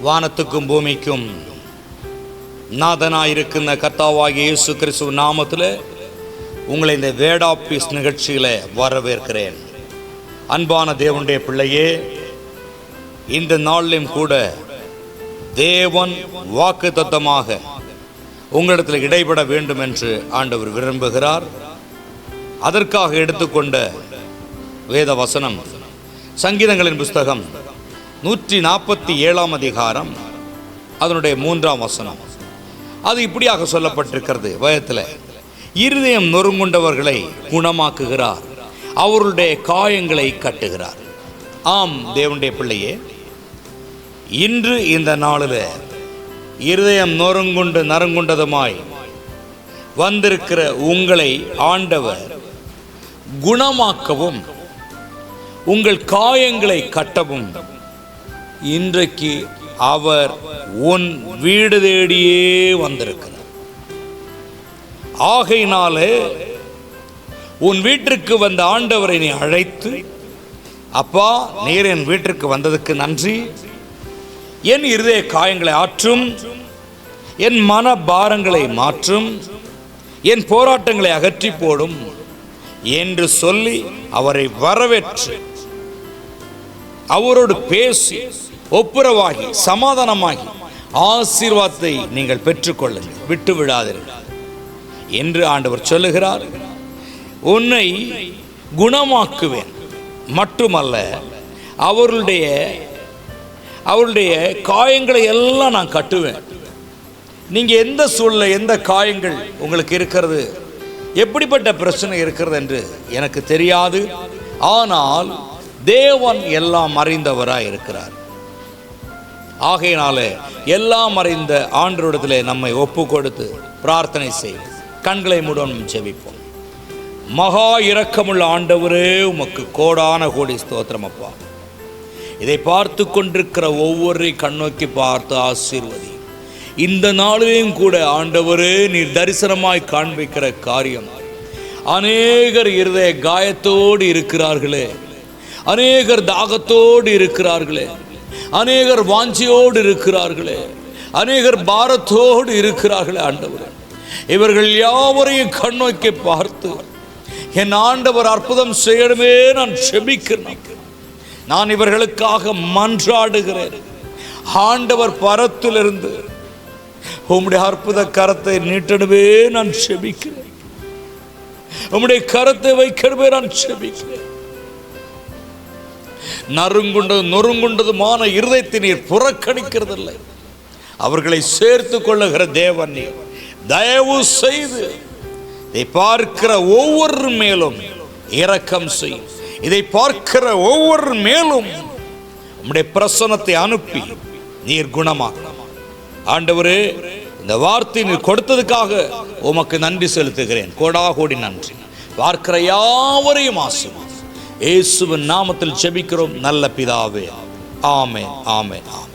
வானத்துக்கும் பூமிக்கும் நாதனாயிருக்கிற கர்த்தாவாகிய இயேசு கிறிஸ்து நாமத்தில் உங்களை இந்த வேர்ட் ஆஃப் பீஸ் நிகழ்ச்சியில் வரவேற்கிறேன். அன்பான தேவனுடைய பிள்ளையே, இந்த நாளிலும் கூட தேவன் வாக்குத்தத்தமாக உங்களிடத்தில் இடைபட வேண்டும் என்று ஆண்டவர் விரும்புகிறார். அதற்காக எடுத்துக்கொண்ட வேத வசனம் சங்கீதங்களின் புஸ்தகம் 147 அதிகாரம் அதனுடைய 3ஆம் வசனம். அது இப்படியாக சொல்லப்பட்டிருக்கிறது வேதத்தில்: இருதயம் நொறுங்குண்டவர்களை குணமாக்குகிறார், அவருடைய காயங்களை கட்டுகிறார். ஆம் தேவனுடைய பிள்ளையே, இன்று இந்த நாளில் இருதயம் நொறுங்குண்டு நறுங்குண்டதுமாய் வந்திருக்கிற உங்களை ஆண்டவர் குணமாக்கவும் உங்கள் காயங்களை கட்டவும் இன்றைக்கு அவர் உன் வீடு தேடியே வந்திருக்கிறார். ஆகையினாலே உன் வீட்டிற்கு வந்த ஆண்டவரை நீ அழைத்து, அப்பா, நீர் என் வீட்டிற்கு வந்ததுக்கு நன்றி, என் இருதய காயங்களை ஆற்றும், என் மன பாரங்களை மாற்றும், என் போராட்டங்களை அகற்றி போடும் என்று சொல்லி அவரை வரவேற்று அவரோடு பேசி ஒப்புரவாகி சமாதானமாகி ஆசீர்வாதத்தை நீங்கள் பெற்றுக்கொள்ளுங்கள், விட்டு விடாதீர்கள் என்று ஆண்டவர் சொல்லுகிறார். உன்னை குணமாக்குவேன் மட்டுமல்ல, அவருடைய காயங்களை எல்லாம் நான் கட்டுவேன். நீங்கள் எந்த சூழ்நிலை, எந்த காயங்கள் உங்களுக்கு இருக்கிறது, எப்படிப்பட்ட பிரச்சனை இருக்கிறது என்று எனக்கு தெரியாது. ஆனால் தேவன் எல்லாம் அறிந்தவராய் இருக்கிறார். ஆகையினாலே எல்லாம் அறிந்த ஆண்டவரிடத்திலே நம்மை ஒப்பு கொடுத்து பிரார்த்தனை செய்வோம். கண்களை மூடவும் ஜெபிப்போம். மகா இரக்கமுள்ள ஆண்டவரே, உமக்கு கோடான கோடி ஸ்தோத்திரம் அப்பா. இதை பார்த்து கொண்டிருக்கிற ஒவ்வொரு கண்ணோக்கி பார்த்து ஆசீர்வதி. இந்த நாளிலேயும் கூட ஆண்டவரே, நீர் தரிசனமாய் காண்பிக்கிற காரியம், அநேகர் இருதய காயத்தோடு இருக்கிறார்களே, அநேகர் தாகத்தோடு இருக்கிறார்களே, அநேகர் வாஞ்சியோடு இருக்கிறார்களே, அநேகர் பாரத்தோடு இருக்கிறார்களே. ஆண்டவர், இவர்கள் யாவரையும் கண்ணோக்கி பார்த்து என் ஆண்டவர் அற்புதம் செய்யணுமே நான் செபிக்கிறேன். நான் இவர்களுக்காக மன்றாடுகிறேன். ஆண்டவர் பரத்திலிருந்து உம்முடைய அற்புத கரத்தை நீட்டணுமே நான் செபிக்கிறேன். உம்முடைய கரத்தை வைக்கணுமே நான் செபிக்கிறேன். நொறுங்குண்டதுமான இருதயத்தை நீர் புறக்கணிக்கிறதில்லை. அவர்களை சேர்த்து கொள்ளுகிற தேவன் நீர். தயவு செய்து இதை பார்க்கிற ஒவ்வொரு மேலும் இரக்கம் செய். இதை பார்க்கிற ஒவ்வொரு மேலும் உம்முடைய பிரசன்னத்தை அனுப்பி நீர் குணமாக்க. ஆண்டவரே, இந்த வார்த்தை நீர் கொடுத்ததுக்காக உமக்கு நன்றி செலுத்துகிறேன். கோடாகோடி நன்றி. பார்க்கிற யாவரையும் ஆசீர்வதி. இயேசுவின் நாமத்தில் ஜெபிக்கிறோம் நல்ல பிதாவே. ஆமென், ஆமென், ஆமென்.